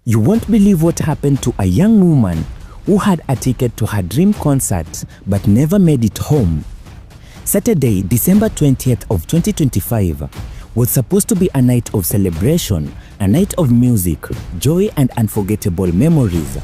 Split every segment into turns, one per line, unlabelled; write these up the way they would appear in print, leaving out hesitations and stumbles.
You won't believe what happened to a young woman who had a ticket to her dream concert but never made it home. Saturday, December 20th of 2025 was supposed to be a night of celebration, a night of music, joy and unforgettable memories.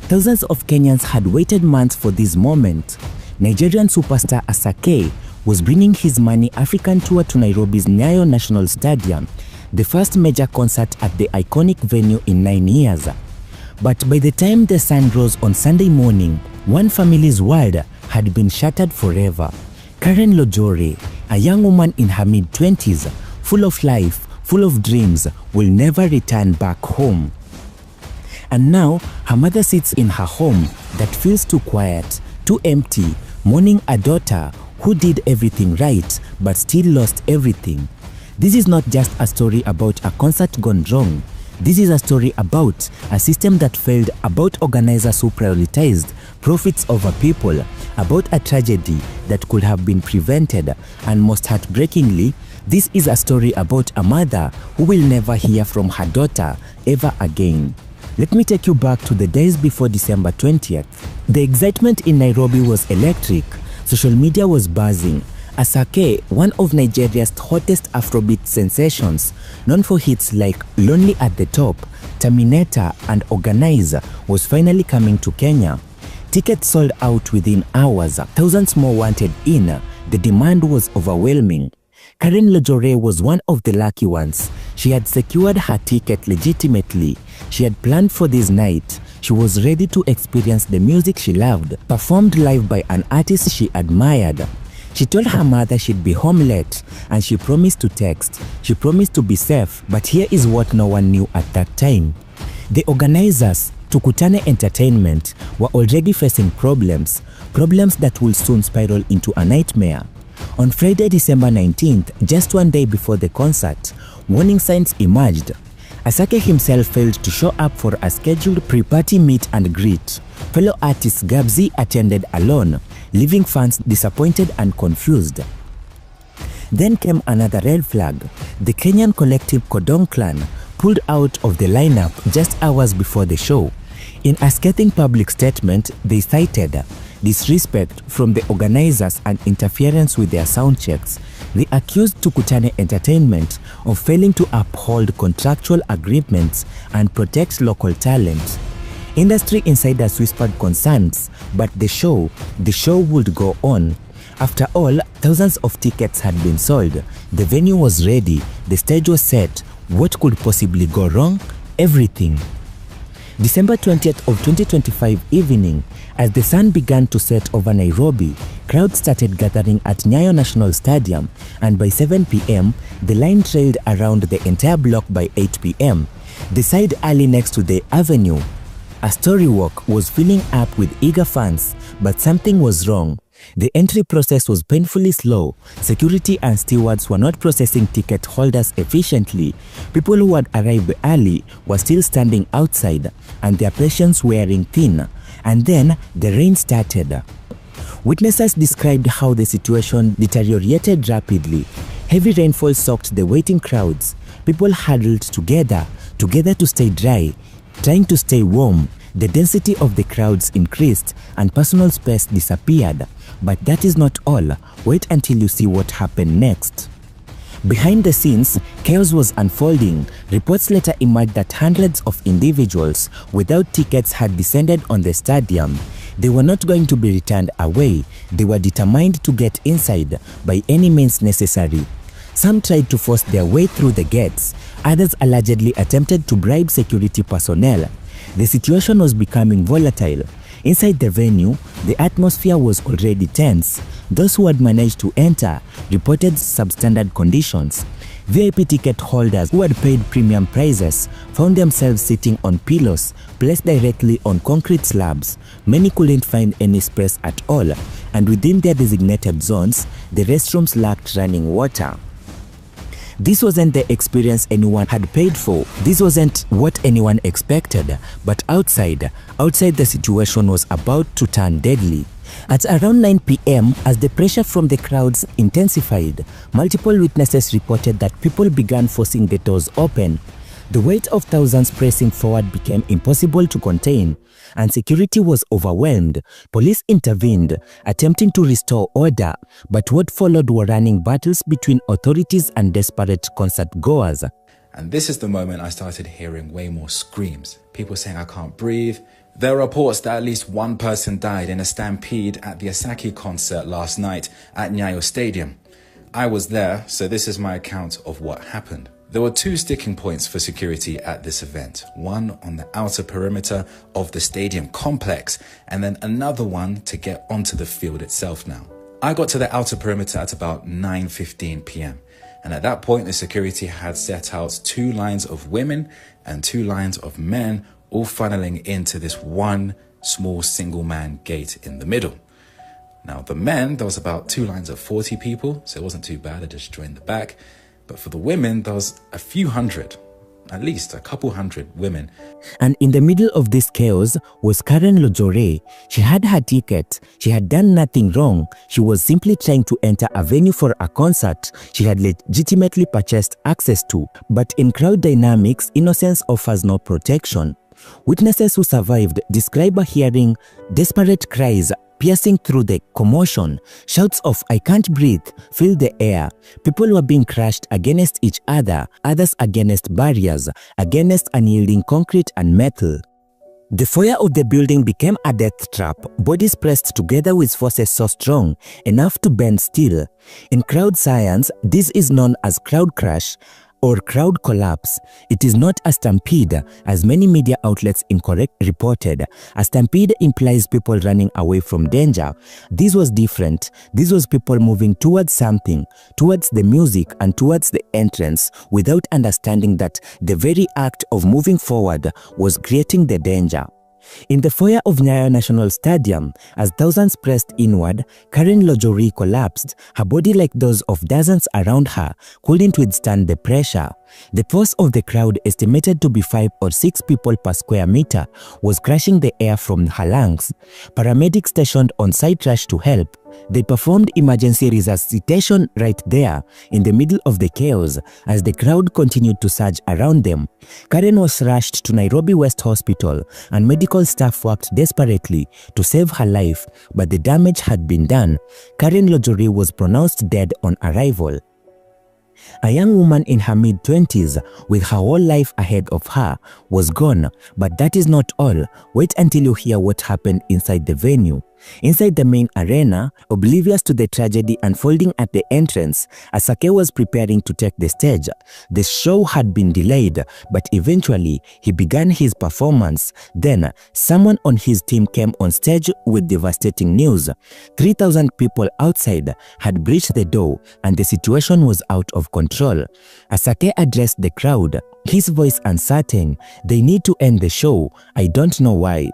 Thousands of Kenyans had waited months for this moment. Nigerian superstar Asake was bringing his Money African tour to Nairobi's Nyayo National Stadium, the first major concert at the iconic venue in 9 years. But by the time the sun rose on Sunday morning, one family's world had been shattered forever. Karen Lojore, a young woman in her mid-20s, full of life, full of dreams, will never return back home. And now, her mother sits in her home that feels too quiet, too empty, mourning a daughter who did everything right but still lost everything. This is not just a story about a concert gone wrong. This is a story about a system that failed, about organizers who prioritized profits over people, about a tragedy that could have been prevented, and most heartbreakingly, this is a story about a mother who will never hear from her daughter ever again. Let me take you back to the days before December 20th. The excitement in Nairobi was electric. Social media was buzzing. Asake, one of Nigeria's hottest Afrobeat sensations, known for hits like Lonely at the Top, Terminator and Organize, was finally coming to Kenya. Tickets sold out within hours. Thousands more wanted in. The demand was overwhelming. Karen Lojore was one of the lucky ones. She had secured her ticket legitimately. She had planned for this night. She was ready to experience the music she loved, performed live by an artist she admired. She told her mother she'd be home late, and she promised to text. She promised to be safe, but here is what no one knew at that time. The organizers, Tukutane Entertainment, were already facing problems that will soon spiral into a nightmare. On Friday, December 19th, just one day before the concert, warning signs emerged. Asake himself failed to show up for a scheduled pre-party meet and greet. Fellow artist Gabzi attended alone, leaving fans disappointed and confused. Then came another red flag. The Kenyan collective Kodong Clan pulled out of the lineup just hours before the show. In a scathing public statement, they cited disrespect from the organizers and interference with their sound checks. They accused Tukutane Entertainment of failing to uphold contractual agreements and protect local talent. Industry insiders whispered concerns, but the show would go on. After all, thousands of tickets had been sold. The venue was ready. The stage was set. What could possibly go wrong? Everything. December 20th of 2025 evening, as the sun began to set over Nairobi, crowds started gathering at Nyayo National Stadium, and by 7 p.m., the line trailed around the entire block by 8 p.m. The side alley next to the avenue, a story walk, was filling up with eager fans, but something was wrong. The entry process was painfully slow. Security and stewards were not processing ticket holders efficiently. People who had arrived early were still standing outside, and their patience wearing thin. And then the rain started. Witnesses described how the situation deteriorated rapidly. Heavy rainfall soaked the waiting crowds. People huddled together to stay dry, trying to stay warm. The density of the crowds increased and personal space disappeared. But that is not all. Wait until you see what happened next. Behind the scenes, chaos was unfolding. Reports later emerged that hundreds of individuals without tickets had descended on the stadium. They were not going to be returned away. They were determined to get inside by any means necessary. Some tried to force their way through the gates. Others allegedly attempted to bribe security personnel. The situation was becoming volatile. Inside the venue, the atmosphere was already tense. Those who had managed to enter reported substandard conditions. VIP ticket holders who had paid premium prices found themselves sitting on pillows placed directly on concrete slabs. Many couldn't find any space at all, and within their designated zones, the restrooms lacked running water. This wasn't the experience anyone had paid for. This wasn't what anyone expected. But outside the situation was about to turn deadly. At around 9 p.m., as the pressure from the crowds intensified, multiple witnesses reported that people began forcing the doors open. The weight of thousands pressing forward became impossible to contain, and security was overwhelmed. Police intervened, attempting to restore order, but what followed were running battles between authorities and desperate concert goers.
And this is the moment I started hearing way more screams. People saying I can't breathe. There are reports that at least one person died in a stampede at the Asake concert last night at Nyayo Stadium. I was there, so this is my account of what happened. There were two sticking points for security at this event, one on the outer perimeter of the stadium complex, and then another one to get onto the field itself now. I got to the outer perimeter at about 9:15 p.m. And at that point, the security had set out two lines of women and two lines of men, all funneling into this one small single man gate in the middle. Now, the men, there was about two lines of 40 people, so it wasn't too bad. I just joined the back. But for the women, there was a few hundred, at least a couple hundred women.
And in the middle of this chaos was Karen Lojore. She had her ticket. She had done nothing wrong. She was simply trying to enter a venue for a concert she had legitimately purchased access to. But in crowd dynamics, innocence offers no protection. Witnesses who survived describe her hearing desperate cries piercing through the commotion. Shouts of "I can't breathe" filled the air. People were being crushed against each other, others against barriers, against unyielding concrete and metal. The foyer of the building became a death trap, bodies pressed together with forces so strong enough to bend steel. In crowd science, this is known as crowd crash or crowd collapse. It is not a stampede, as many media outlets incorrectly reported. A stampede implies people running away from danger. This was different. This was people moving towards something, towards the music and towards the entrance, without understanding that the very act of moving forward was creating the danger. In the foyer of Nyayo National Stadium, as thousands pressed inward, Karen Lojore collapsed. Her body, like those of dozens around her, couldn't withstand the pressure. The force of the crowd, estimated to be 5 or 6 people per square meter, was crushing the air from her lungs. Paramedics stationed on site rushed to help. They performed emergency resuscitation right there, in the middle of the chaos, as the crowd continued to surge around them. Karen was rushed to Nairobi West Hospital, and medical staff worked desperately to save her life, but the damage had been done. Karen Lojore was pronounced dead on arrival. A young woman in her mid-20s, with her whole life ahead of her, was gone. But that is not all. Wait until you hear what happened inside the venue. Inside the main arena, oblivious to the tragedy unfolding at the entrance, Asake was preparing to take the stage. The show had been delayed, but eventually he began his performance. Then, someone on his team came on stage with devastating news. 3,000 people outside had breached the door, and the situation was out of control. Asake addressed the crowd, his voice uncertain. "They need to end the show. I don't know why."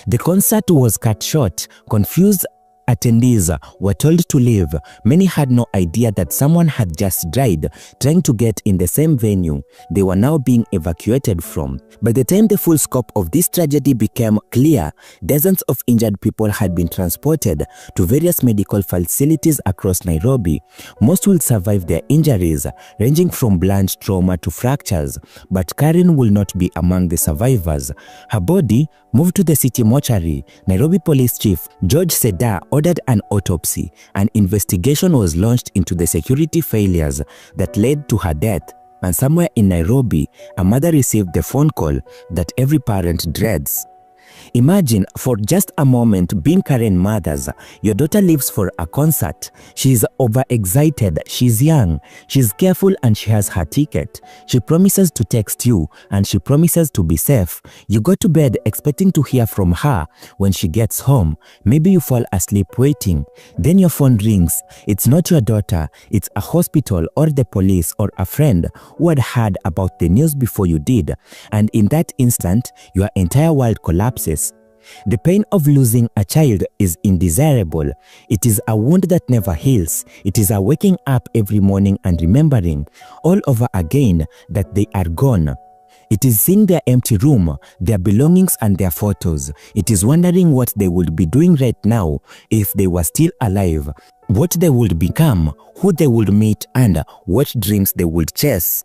The concert was cut short. Confused attendees were told to leave. Many had no idea that someone had just died trying to get in the same venue they were now being evacuated from. By the time the full scope of this tragedy became clear, dozens of injured people had been transported to various medical facilities across Nairobi. Most will survive their injuries, ranging from blunt trauma to fractures, but Karen will not be among the survivors. Her body moved to the city mortuary. Nairobi Police Chief George Seda ordered an autopsy. An investigation was launched into the security failures that led to her death. And somewhere in Nairobi, a mother received the phone call that every parent dreads. Imagine for just a moment being Karen mothers. Your daughter leaves for a concert. She's overexcited, she's young, she's careful, and she has her ticket. She promises to text you and she promises to be safe. You go to bed expecting to hear from her when she gets home. Maybe you fall asleep waiting. Then your phone rings. It's not your daughter, it's a hospital or the police or a friend who had heard about the news before you did. And in that instant, your entire world collapses. The pain of losing a child is undesirable. It is a wound that never heals. It is a waking up every morning and remembering all over again that they are gone. It is seeing their empty room, their belongings and their photos. It is wondering what they would be doing right now if they were still alive, what they would become, who they would meet, and what dreams they would chase.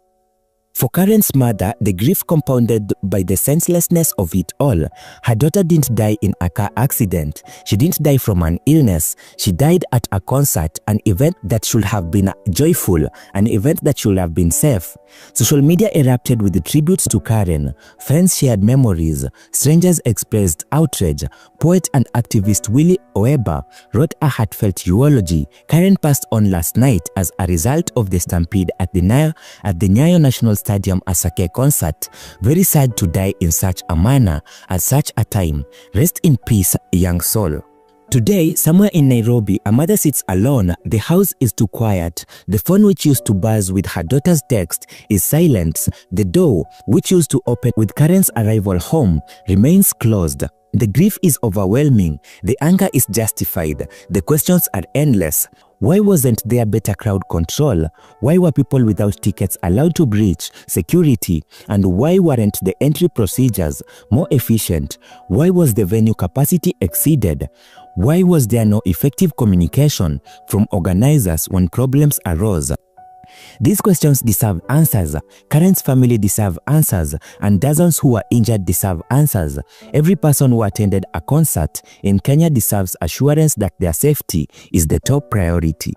For Karen's mother, the grief compounded by the senselessness of it all. Her daughter didn't die in a car accident. She didn't die from an illness. She died at a concert, an event that should have been joyful, an event that should have been safe. Social media erupted with the tributes to Karen. Friends shared memories. Strangers expressed outrage. Poet and activist Willie Oeba wrote a heartfelt eulogy. Karen passed on last night as a result of the stampede at the Nyayo National Stadium Asake concert. Very sad to die in such a manner at such a time. Rest in peace, young soul. Today, somewhere in Nairobi, a mother sits alone. The house is too quiet. The phone which used to buzz with her daughter's text is silent. The door, which used to open with Karen's arrival home, remains closed. The grief is overwhelming. The anger is justified. The questions are endless. Why wasn't there better crowd control? Why were people without tickets allowed to breach security? And why weren't the entry procedures more efficient? Why was the venue capacity exceeded? Why was there no effective communication from organizers when problems arose? These questions deserve answers. Karen's family deserve answers, and dozens who were injured deserve answers. Every person who attended a concert in Kenya deserves assurance that their safety is the top priority.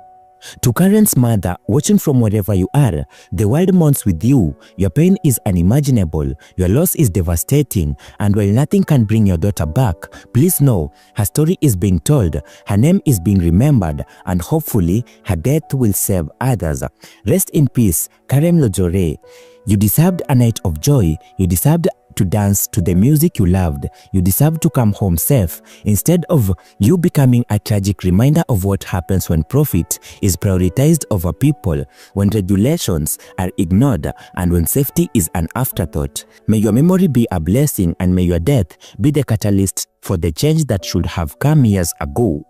To Karen's mother, watching from wherever you are, the world mourns with you. Your pain is unimaginable. Your loss is devastating. And while nothing can bring your daughter back, please know her story is being told, her name is being remembered, and hopefully her death will save others. Rest in peace, Karen Lojore. You deserved a night of joy. You deserved to dance to the music you loved. You deserve to come home safe, instead of you becoming a tragic reminder of what happens when profit is prioritized over people, when regulations are ignored, and when safety is an afterthought. May your memory be a blessing, and may your death be the catalyst for the change that should have come years ago.